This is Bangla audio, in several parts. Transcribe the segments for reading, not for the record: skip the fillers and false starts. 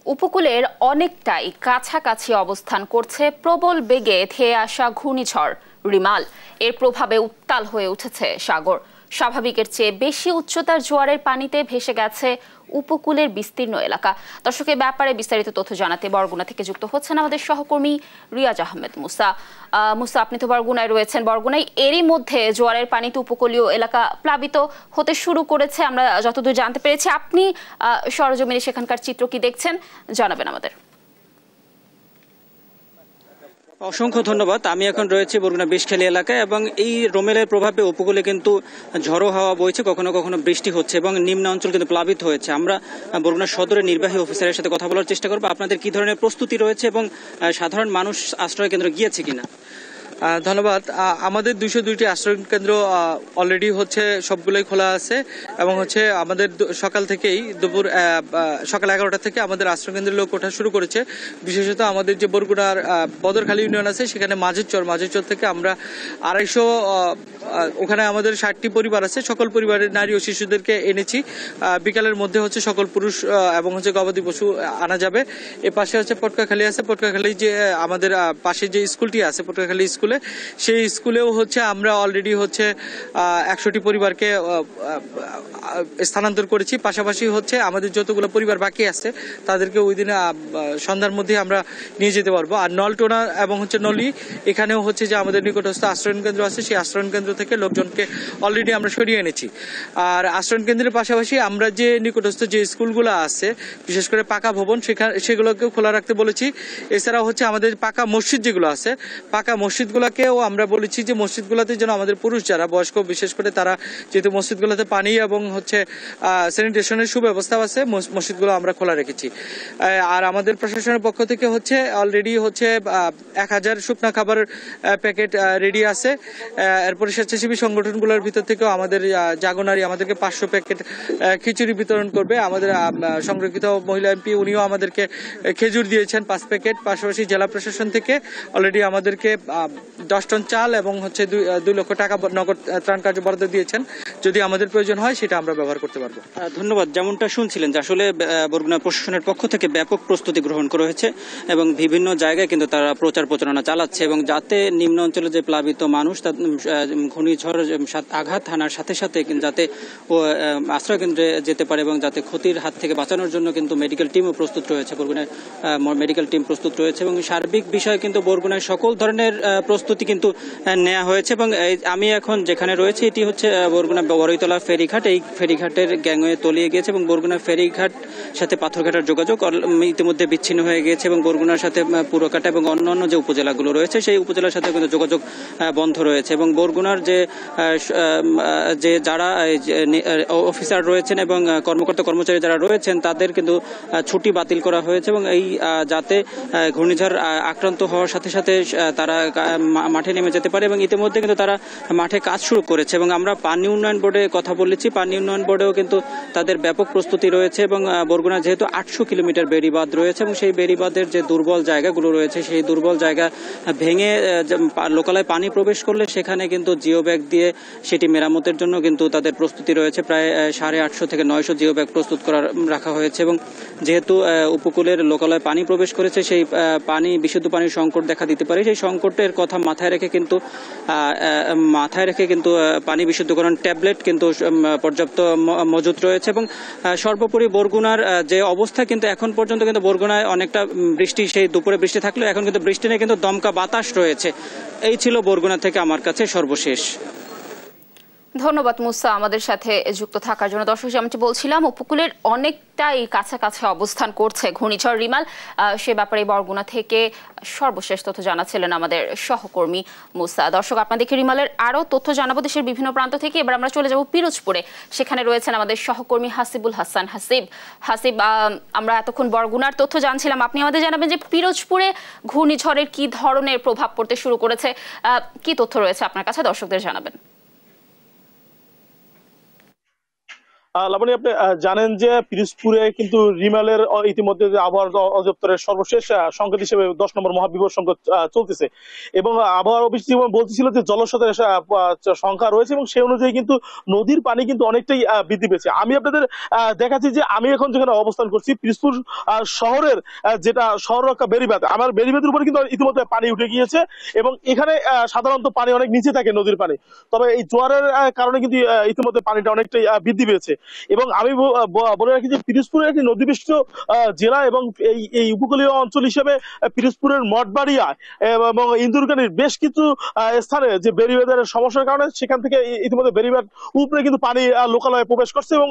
উপকূলের অনেকটাই কাছাকাছি অবস্থান করছে প্রবল বেগে ধেয়ে আসা ঘূর্ণিঝড় রিমাল। এর প্রভাবে উত্তাল হয়ে উঠেছে সাগর। স্বাভাবিকের চেয়ে বেশি উচ্চতার জোয়ারের পানিতে ভেসে গেছে উপকূলের বিস্তীর্ণ এলাকা। দর্শকের ব্যাপারে বিস্তারিত তথ্য জানাতে বরগুনা থেকে যুক্ত হচ্ছেন আমাদের সহকর্মী রিয়াজ আহমেদ মুসা। মুসা, আপনি তো বরগুনায় রয়েছেন। বরগুনায় এরই মধ্যে জোয়ারের পানিতে উপকূলীয় এলাকা প্লাবিত হতে শুরু করেছে, আমরা যতদূর জানতে পেরেছি। আপনি সরজমিনে সেখানকার চিত্র কি দেখছেন, জানাবেন আমাদের। অসংখ্য ধন্যবাদ। আমি এখন রয়েছে বরগুনা বিষখালী এলাকায় এবং এই রোমেলের প্রভাবে উপকূলে কিন্তু ঝড়ো হাওয়া বইছে, কখনো কখনো বৃষ্টি হচ্ছে এবং নিম্ন অঞ্চল কিন্তু প্লাবিত হয়েছে। আমরা বরগুনা সদরের নির্বাহী অফিসারের সাথে কথা বলার চেষ্টা করবো আপনাদের কি ধরনের প্রস্তুতি রয়েছে এবং সাধারণ মানুষ আশ্রয় কেন্দ্র গিয়েছে কিনা। ধন্যবাদ। আমাদের 202টি আশ্রয় কেন্দ্র অলরেডি হচ্ছে সবগুলোই খোলা আছে এবং হচ্ছে আমাদের সকাল থেকেই সকাল 11টা থেকে আমাদের আশ্রয় কেন্দ্রের লোক ওঠা শুরু করেছে। বিশেষত আমাদের যে বরগুনার বদরখালী ইউনিয়ন আছে সেখানে মাঝেরচর থেকে আমরা 250 ওখানে আমাদের 60টি পরিবার আছে, সকল পরিবারের নারী ও শিশুদেরকে এনেছি। বিকালের মধ্যে হচ্ছে সকল পুরুষ এবং হচ্ছে গবাদি পশু আনা যাবে। এর পাশে হচ্ছে পটকাখালী আছে, পটকাখালী যে আমাদের পাশে যে স্কুলটি আছে পটকাখালী স্কুলে, সেই স্কুলেও হচ্ছে আমরা অলরেডি হচ্ছে 100টি পরিবারকে স্থানান্তর করেছি। পাশাপাশি হচ্ছে আমাদের যতগুলো পরিবার বাকি আছে তাদেরকে ওই দিনে সন্ধ্যার মধ্যে আমরা নিয়ে যেতে পারবো। আর নলটোনা এবং হচ্ছে নলি, এখানেও হচ্ছে যে আমাদের নিকটস্থ আশ্রয়ণ কেন্দ্র আছে, সেই আশ্রয়ণ কেন্দ্র থেকে লোকজনকে অলরেডি আমরা সরিয়ে এনেছি। আর আশ্রয়ণ কেন্দ্রের পাশাপাশি আমরা যে নিকটস্থ যে স্কুলগুলো আছে, বিশেষ করে পাকা ভবন, সেগুলোকেও খোলা রাখতে বলেছি। এছাড়াও হচ্ছে আমাদের পাকা মসজিদ যেগুলো আছে, পাকা মসজিদগুলোকেও আমরা বলেছি যে মসজিদগুলোতে যেন আমাদের পুরুষ যারা বয়স্ক, বিশেষ করে তারা, যেহেতু মসজিদগুলোতে পানি এবং হচ্ছে স্যানিটেশনের সুব্যবস্থা আছে, মসজিদগুলো আমরা খোলা রেখেছি। আর আমাদের প্রশাসনের পক্ষ থেকে হচ্ছে অলরেডি হচ্ছে 1000 শুকনা খাবার প্যাকেট রেডি আছে। এরপরে স্বেচ্ছাসেবী সংগঠনগুলোর ভিতর থেকেও আমাদের জাগনারি আমাদেরকে 500 প্যাকেট খিচুড়ি বিতরণ করবে। আমাদের সংরক্ষিত মহিলা এমপি উনিও আমাদেরকে খেজুর দিয়েছেন 5 প্যাকেট। পাশাপাশি জেলা প্রশাসন থেকে অলরেডি আমাদেরকে 10 টন চাল এবং হচ্ছে 2 লক্ষ টাকা নগদ ত্রাণ কার্য বরাদ্দ দিয়েছেন। যদি আমাদের প্রয়োজন হয় সেটা আমরা ব্যবহার করতে পারবো। ধন্যবাদ। যেমনটা শুনছিলেন যে আসলে বরগুনা প্রশাসনের পক্ষ থেকে ব্যাপক প্রস্তুতি গ্রহণ করা হয়েছে এবং বিভিন্ন জায়গায় কিন্তু তারা প্রচার প্রচারণা চালাচ্ছে এবং যাতে নিম্ন অঞ্চলে যে প্লাবিত মানুষ, ঘূর্ণিঝড় আঘাত হানার সাথে সাথে যাতে আশ্রয় কেন্দ্রে যেতে পারে এবং যাতে ক্ষতির হাত থেকে বাঁচানোর জন্য কিন্তু মেডিকেল টিমও প্রস্তুত রয়েছে, বরগুনায় মেডিকেল টিম প্রস্তুত রয়েছে এবং সার্বিক বিষয়ে কিন্তু বরগুনায় সকল ধরনের প্রস্তুতি কিন্তু নেওয়া হয়েছে। এবং আমি এখন যেখানে রয়েছে এটি হচ্ছে বরগুনা বড়ইতলা ফেরিঘাট। এই ফেরিঘাটের গ্যাংওয়ে তলিয়ে গিয়েছে এবং বরগুনা ফেরিঘাট সাথে পাথরঘাটার যোগাযোগ ইতিমধ্যে বিচ্ছিন্ন হয়ে গিয়েছে এবং বরগুনার সাথে পুরকাটা এবং অন্যান্য যে উপজেলাগুলো রয়েছে সেই উপজেলার সাথে কিন্তু যোগাযোগ বন্ধ রয়েছে এবং বরগুনার যে যারা অফিসার রয়েছেন এবং কর্মকর্তা কর্মচারী যারা রয়েছেন তাদের কিন্তু ছুটি বাতিল করা হয়েছে এবং এই যাতে ঘূর্ণিঝড় আক্রান্ত হওয়ার সাথে সাথে তারা মাঠে নেমে যেতে পারে এবং ইতিমধ্যে কিন্তু তারা মাঠে কাজ শুরু করেছে। এবং আমরা পানি উন্নয়ন বোর্ডে কথা বলেছি, পানি উন্নয়ন বোর্ডেও কিন্তু তাদের ব্যাপক প্রস্তুতি রয়েছে এবং বরগুনা যেহেতু 800 কিলোমিটার বেড়িবাঁধ রয়েছে এবং সেই বেড়িবাঁধের যে দুর্বল জায়গাগুলো রয়েছে সেই দুর্বল জায়গা ভেঙে লোকালয়ে পানি প্রবেশ করলে সেখানে কিন্তু জিও ব্যাগ দিয়ে সেটি মেরামতের জন্য কিন্তু তাদের প্রস্তুতি রয়েছে। প্রায় 850 থেকে 900 জিও ব্যাগ প্রস্তুত রাখা হয়েছে এবং যেহেতু উপকূলের লোকালয়ে পানি প্রবেশ করেছে সেই বিশুদ্ধ পানির সংকট দেখা দিতে পারে, সেই সংকটের কথা মাথায় রেখে কিন্তু পানি বিশুদ্ধকরণ ট্যাবলেট কিন্তু পর্যাপ্ত মজুত রয়েছে। এবং সর্বোপরি বরগুনার যে অবস্থা কিন্তু এখন পর্যন্ত কিন্তু বরগুনায় অনেকটা বৃষ্টি, সেই দুপুরে বৃষ্টি থাকলেও এখন কিন্তু বৃষ্টি নেই, কিন্তু দমকা বাতাস রয়েছে। এই ছিল বরগুনা থেকে আমার কাছে সর্বশেষ। ধন্যবাদ মুসা আমাদের সাথে যুক্ত থাকার জন্য। দর্শক, যেমনটি বলছিলাম, উপকূলের অনেকটাই কাছাকাছি অবস্থান করছে ঘূর্ণিঝড় রিমাল। সে ব্যাপারে বরগুনা থেকে সর্বশেষ তথ্য জানাচ্ছিলেন আমাদের সহকর্মী মুসা। দর্শক, আপনাদেরকে রিমালের আরও তথ্য জানাবো দেশের বিভিন্ন প্রান্ত থেকে। এবার আমরা চলে যাব পিরোজপুরে। সেখানে রয়েছেন আমাদের সহকর্মী হাসিবুল হাসান। হাসিব, আমরা এতক্ষণ বরগুনার তথ্য জানছিলাম, আপনি আমাদের জানাবেন যে পিরোজপুরে ঘূর্ণিঝড়ের কি ধরনের প্রভাব পড়তে শুরু করেছে, কি তথ্য রয়েছে আপনার কাছে, দর্শকদের জানাবেন। লাবণী, আপনি জানেন যে পিরোজপুরে কিন্তু রিমালের ইতিমধ্যে যে আবহাওয়া অধিদপ্তরের সর্বশেষ সংকেত হিসেবে 10 নম্বর মহাবিপদ সংকেত চলতেছে, এবং আবহাওয়া অফিস বলতেছিল যে জলস্রোতের সংখ্যা রয়েছে, এবং সেই অনুযায়ী কিন্তু নদীর পানি কিন্তু অনেকটাই বৃদ্ধি পেয়েছে। আমি আপনাদের দেখাচ্ছি যে আমি এখন যেখানে অবস্থান করছি পিরোজপুর শহরের যেটা শহর রক্ষা বেড়িবাঁধ, আমার বেড়িবাঁধের উপরে কিন্তু ইতিমধ্যে পানি উঠে গিয়েছে, এবং এখানে সাধারণত পানি অনেক নিচে থাকে নদীর পানি, তবে এই জোয়ারের কারণে কিন্তু ইতিমধ্যে পানিটা অনেকটাই বৃদ্ধি পেয়েছে। এবং আমি বলে রাখি যে পিরোজপুরের একটি নদীবেষ্টিত জেলা, এবং এই উপকূলীয় অঞ্চল হিসেবে পিরোজপুরের মঠবাড়িয়া এবং ইন্দুরকানির বেশ কিছু স্থানে যে বেড়িবাঁধের সমস্যার কারণে সেখান থেকে ইতিমধ্যে বেড়িবাঁধ উপরে কিন্তু পানি লোকালয়ে প্রবেশ করছে, এবং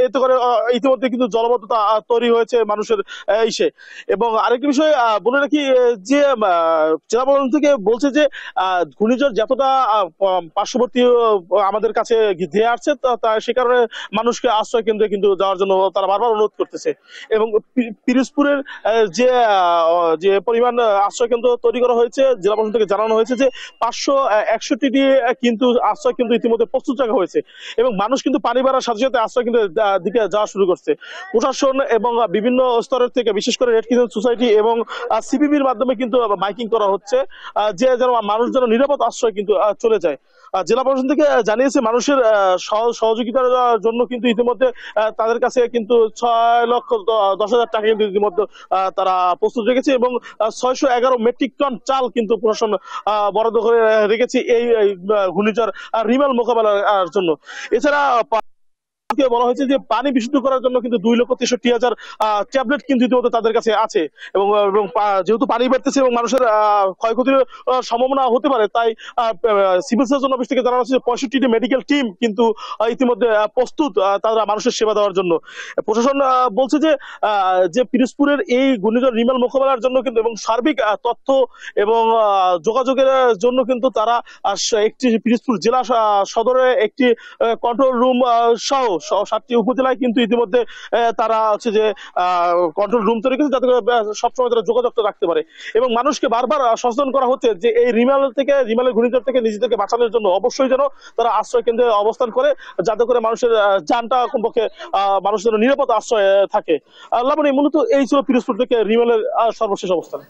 এতে করে ইতিমধ্যে কিন্তু জলবদ্ধতা তৈরি হয়েছে মানুষের ইসে। এবং আরেকটি বিষয় বলে রাখি যে জেলা প্রশাসন থেকে বলছে যে ঘূর্ণিঝড় যতটা পার্শ্ববর্তী আমাদের কাছে ধেয়ে আসছে, সে কারণে মানুষকে আশ্রয় কেন্দ্রে কিন্তু যাওয়ার জন্য তারা বারবার অনুরোধ করতেছে। এবং পিরোজপুরের যে পরিমাণ আশ্রয় কেন্দ্র তৈরি করা হয়েছে, জেলা প্রশাসন থেকে জানানো হয়েছে যে 561টি কিন্তু আশ্রয় কিন্তু ইতিমধ্যে প্রস্তুত রাখা হয়েছে, এবং মানুষ কিন্তু পানি বাড়ার সাথে সাথে আশ্রয় কেন্দ্রের দিকে যাওয়া শুরু করছে। প্রশাসন এবং বিভিন্ন স্তরের থেকে, বিশেষ করে রেড ক্রিসেন্ট সোসাইটি এবং সিপিবির মাধ্যমে কিন্তু মাইকিং করা হচ্ছে যে যেন মানুষ যেন নিরাপদ আশ্রয় কিন্তু চলে যায়। জেলা প্রশাসন থেকে জানিয়েছে মানুষের সহযোগিতার জন্য কিন্তু ইতিমধ্যে তাদের কাছে কিন্তু 6,10,000 টাকা কিন্তু ইতিমধ্যে তারা প্রস্তুত রেখেছে, এবং 611 মেট্রিক টন চাল কিন্তু প্রশাসন বরাদ্দ করে রেখেছে এই ঘূর্ণিঝড় রিমাল মোকাবেলার জন্য। এছাড়া বলা হয়েছে যে পানি বিশুদ্ধ করার জন্য কিন্তু 2,63,000 ট্যাবলেট কিন্তু ইতিমধ্যে তাদের কাছে আছে, এবং যেহেতু পানি বাড়তেছে এবং মানুষের ক্ষয়ক্ষতির সম্ভাবনা হতে পারে, তাই সিভিল সার্জন অফিস থেকে জানানো হচ্ছে 65টি মেডিকেল টিম কিন্তু ইতিমধ্যে প্রস্তুত তারা মানুষের সেবা দেওয়ার জন্য। প্রশাসন বলছে যে পিরোজপুরের এই ঘূর্ণিঝড় রিমাল মোকাবেলার জন্য কিন্তু এবং সার্বিক তথ্য এবং যোগাযোগের জন্য কিন্তু তারা একটি পিরোজপুর জেলা সদরে একটি কন্ট্রোল রুম সহ 7টি উপজেলায় কিন্তু ইতিমধ্যে তারা হচ্ছে যে কন্ট্রোল রুম তৈরি করেছে, যাতে সবসময় তারা যোগাযোগ রাখতে পারে। এবং মানুষকে বারবার সচেতন করা হচ্ছে যে এই রিমালের ঘূর্ণিঝড় থেকে নিজেদেরকে বাঁচানোর জন্য অবশ্যই যেন তারা আশ্রয় কেন্দ্রে অবস্থান করে, যাতে করে মানুষের যানটা কমপক্ষে মানুষ যেন নিরাপদ আশ্রয় থাকে। লাবণী, মূলত এই ছিল পিরোজপুর থেকে রিমালের সর্বশেষ অবস্থান।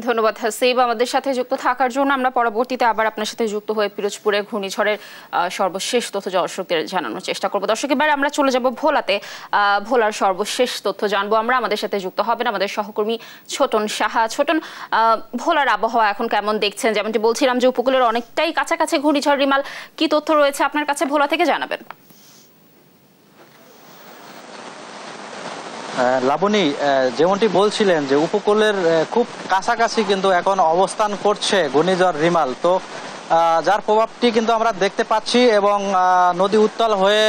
ধন্যবাদ হাসিব আমাদের সাথে যুক্ত থাকার জন্য। আমরা পরবর্তীতে আবার আপনার সাথে যুক্ত হয়ে পিরোজপুরের ঘূর্ণিঝড়ের সর্বশেষ তথ্য দর্শকদের জানানোর চেষ্টা করব। দর্শক, এবার আমরা চলে যাব ভোলাতে, ভোলার সর্বশেষ তথ্য জানবো আমরা। আমাদের সাথে যুক্ত হবেন আমাদের সহকর্মী ছোটন সাহা। ছোটন, ভোলার আবহাওয়া এখন কেমন দেখছেন? যেমনটি বলছিলাম যে উপকূলের অনেকটাই কাছাকাছি ঘূর্ণিঝড় রিমাল, কি তথ্য রয়েছে আপনার কাছে ভোলা থেকে জানাবেন। লাবণী, যেমনটি বলছিলেন যে উপকূলের খুব কাছাকাছি কিন্তু এখন অবস্থান করছে ঘূর্ণিঝড় রিমাল, তো যার প্রভাবটি কিন্তু আমরা দেখতে পাচ্ছি, এবং নদী উত্তাল হয়ে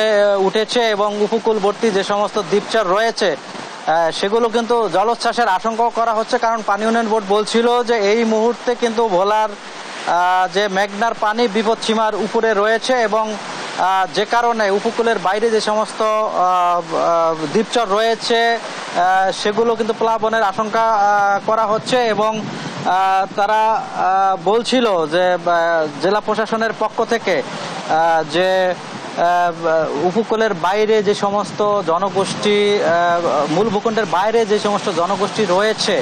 উঠেছে, এবং উপকূলবর্তী যে সমস্ত দ্বীপচর রয়েছে সেগুলো কিন্তু জলোচ্ছ্বাসের আশঙ্কা করা হচ্ছে, কারণ পানি উন্নয়ন বোর্ড বলছিল যে এই মুহূর্তে কিন্তু ভোলার যে মেঘনার পানি বিপদসীমার উপরে রয়েছে, এবং যে কারণে উপকূলের বাইরে যে সমস্ত দ্বীপচর রয়েছে সেগুলো কিন্তু প্লাবনের আশঙ্কা করা হচ্ছে। এবং তারা বলছিল যে জেলা প্রশাসনের পক্ষ থেকে যে উপকূলের বাইরে যে সমস্ত জনগোষ্ঠী, মূল ভূখণ্ডের বাইরে যে সমস্ত জনগোষ্ঠী রয়েছে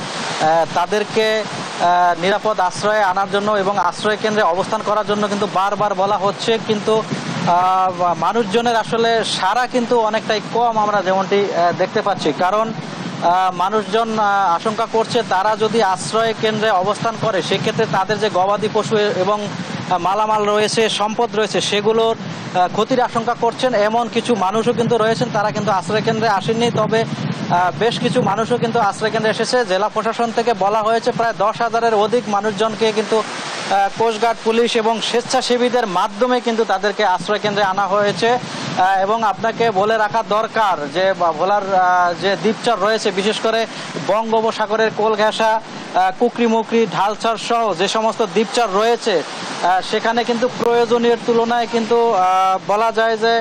তাদেরকে নিরাপদ আশ্রয়ে আনার জন্য এবং আশ্রয় কেন্দ্রে অবস্থান করার জন্য কিন্তু বারবার বলা হচ্ছে, কিন্তু মানুষজনের আসলে সাড়া কিন্তু অনেকটাই কম আমরা যেমনটি দেখতে পাচ্ছি। কারণ মানুষজন আশঙ্কা করছে তারা যদি আশ্রয় কেন্দ্রে অবস্থান করে সেক্ষেত্রে তাদের যে গবাদি পশু এবং মালামাল রয়েছে, সম্পদ রয়েছে, সেগুলোর ক্ষতির আশঙ্কা করছেন। এমন কিছু মানুষও কিন্তু রয়েছেন তারা কিন্তু আশ্রয় কেন্দ্রে আসেননি, তবে বেশ কিছু মানুষও কিন্তু আশ্রয় কেন্দ্রে এসেছে। জেলা প্রশাসন থেকে বলা হয়েছে প্রায় 10,000-এর অধিক মানুষজনকে কিন্তু কোস্টগার্ড, পুলিশ এবং স্বেচ্ছাসেবীদের মাধ্যমে কিন্তু তাদেরকে আশ্রয় কেন্দ্রে আনা হয়েছে। এবং আপনাকে বলে রাখা দরকার যে ভোলার যে দ্বীপচর রয়েছে, বিশেষ করে বঙ্গোপসাগরের কোলঘেঁষা, কুকরিমুকরি, ঢালচর সহ যে সমস্ত দ্বীপচর রয়েছে সেখানে কিন্তু প্রয়োজনীয় তুলনায় কিন্তু বলা যায় যে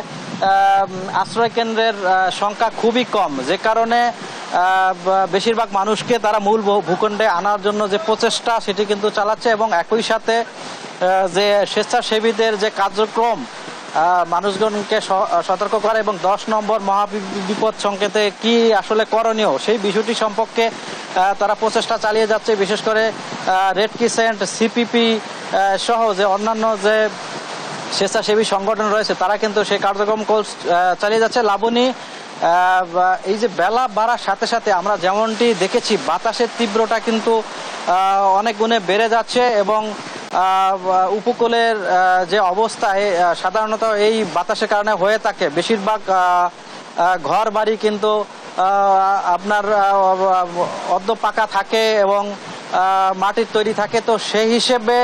আশ্রয় কেন্দ্রের সংখ্যা খুবই কম, যে কারণে বেশিরভাগ মানুষকে তারা মূল ভূখণ্ডে আনার জন্য যে প্রচেষ্টা সেটি কিন্তু চালাচ্ছে। এবং একই সাথে যে স্বেচ্ছাসেবীদের যে কার্যক্রম মানুষজনকে সতর্ক করা এবং 10 নম্বর মহাবিপদ সংকেতে কি আসলে করণীয় সেই বিষয়টি সম্পর্কে তারা প্রচেষ্টা চালিয়ে যাচ্ছে। বিশেষ করে রেড ক্রিসেন্ট, সিপিপি সহ যে অন্যান্য যে স্বেচ্ছাসেবী সংগঠন রয়েছে তারা কিন্তু সেই কার্যক্রম চালিয়ে যাচ্ছে। লাবণী, এই যে বেলা বাড়ার সাথে সাথে আমরা যেমনটি দেখেছি বাতাসের তীব্রতা কিন্তু অনেক গুণে বেড়ে যাচ্ছে এবং উপকূলের যে অবস্থা সাধারণত এই বাতাসের কারণে হয়ে থাকে। বেশিরভাগ ঘর বাড়ি কিন্তু আপনার অর্ধ পাকা থাকে এবং মাটির তৈরি থাকে, তো সেই হিসেবে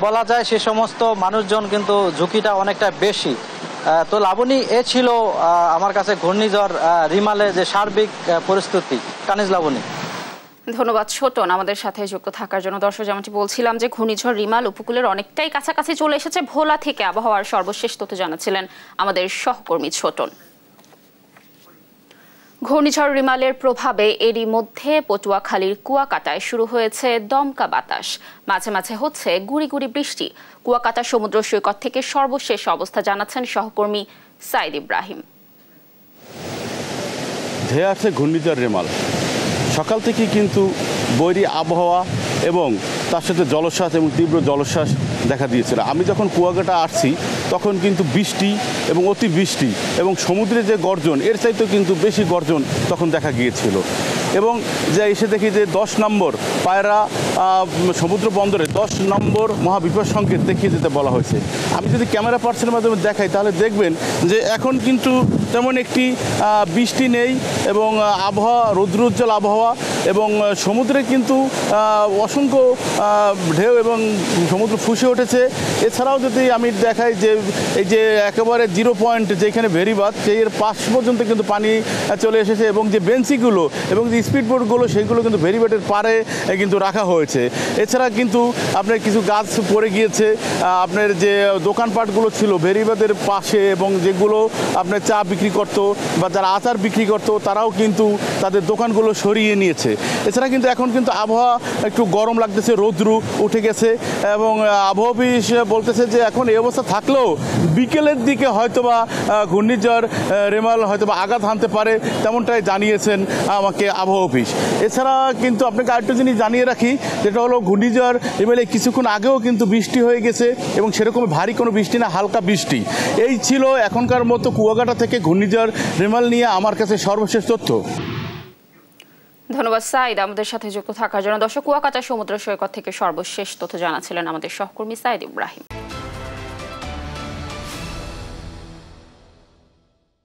বলা যায় সে সমস্ত মানুষজন কিন্তু ঝুঁকিটা অনেকটা বেশি। তো লাবণী, এ ছিল আমার কাছে ঘূর্ণিঝড় রিমালে যে সার্বিক পরিস্থিতি। কানিজ লাবণী। ধন্যবাদ ছোটন আমাদের সাথে যুক্ত থাকার জন্য। দর্শক, যেমনটি বলছিলাম যে ঘূর্ণিঝড় রিমাল উপকূলের অনেকটাই কাছাকাছি চলে এসেছে। ভোলা থেকে আবহাওয়ার সর্বশেষ তথ্য জানাচ্ছিলেন আমাদের সহকর্মী ছোটন। ঘূর্ণিঝড় রিমালের প্রভাবে এরই মধ্যে পটুয়াখালীর কুয়াকাটায় শুরু হয়েছে দমকা বাতাস, মাঝে মাঝে হচ্ছে গুড়ি গুড়ি বৃষ্টি। কুয়াকাটা সমুদ্র সৈকত থেকে সর্বশেষ অবস্থা জানাচ্ছেন সহকর্মী সাইদ ইব্রাহিম। ধেয়ে আসছে ঘূর্ণিঝড় রিমাল। সকাল থেকে কিন্তু বৈরী আবহাওয়া এবং তার সাথে জলোচ্ছ্বাস এবং তীব্র জলোচ্ছ্বাস দেখা দিয়েছিল। আমি যখন কুয়াকাটা আসছি তখন কিন্তু বৃষ্টি এবং অতি বৃষ্টি এবং সমুদ্রে যে গর্জন এর চাইতেও কিন্তু বেশি গর্জন তখন দেখা গিয়েছিল। এবং যে এসে দেখি যে 10 নম্বর পায়রা সমুদ্র বন্দরে 10 নম্বর মহাবিপদ সংকেত দেখিয়ে যেতে বলা হয়েছে। আমি যদি ক্যামেরা পার্সনের মাধ্যমে দেখাই তাহলে দেখবেন যে এখন কিন্তু তেমন একটি বৃষ্টি নেই এবং আবহাওয়া রৌদ্রোজ্জ্বল আবহাওয়া এবং সমুদ্রে কিন্তু অসংখ্য ঢেউ এবং সমুদ্র ফুসে উঠেছে। এছাড়াও যদি আমি দেখাই যে এই যে একেবারে 0 পয়েন্ট যেখানে ভেরিবাদ সেই এর পাশ পর্যন্ত কিন্তু পানি চলে এসেছে এবং যে বেঞ্চিগুলো এবং যে স্পিডবোটগুলো সেইগুলো কিন্তু ভেরিবাদের পাড়ে কিন্তু রাখা হয়েছে। এছাড়া কিন্তু আপনার কিছু গাছ পড়ে গিয়েছে, আপনার যে দোকানপাটগুলো ছিল ভেরিবাদের পাশে এবং যেগুলো আপনার চা বিক্রি করতো বা যারা আচার বিক্রি করতো তারাও কিন্তু তাদের দোকানগুলো সরিয়ে নিয়েছে। এছাড়া কিন্তু এখন কিন্তু আবহাওয়া একটু গরম লাগতেছে, রৌদ্র উঠে গেছে এবং আবহাওয়া অফিস বলতেছে যে এখন এই অবস্থা থাকলেও বিকেলের দিকে হয়তোবা ঘূর্ণিঝড় রেমাল হয়তোবা আঘাত হানতে পারে, তেমনটাই জানিয়েছেন আমাকে আবহাওয়া অফিস। এছাড়া কিন্তু আপনাকে আরেকটা জিনিস জানিয়ে রাখি, যেটা হলো ঘূর্ণিঝড় রেমালে কিছুক্ষণ আগেও কিন্তু বৃষ্টি হয়ে গেছে এবং সেরকম ভারী কোনো বৃষ্টি না, হালকা বৃষ্টি। এই ছিল এখনকার মতো কুয়াকাটা থেকে ঘূর্ণিঝড় রেমাল নিয়ে আমার কাছে সর্বশেষ তথ্য। ধন্যবাদ সাইদ আমাদের সাথে যুক্ত থাকার জন্য। দর্শক, কুয়াকাটা সমুদ্র সৈকত থেকে সর্বশেষ তথ্য জানাচ্ছিলেন আমাদের সহকর্মী সাইদ ইব্রাহিম।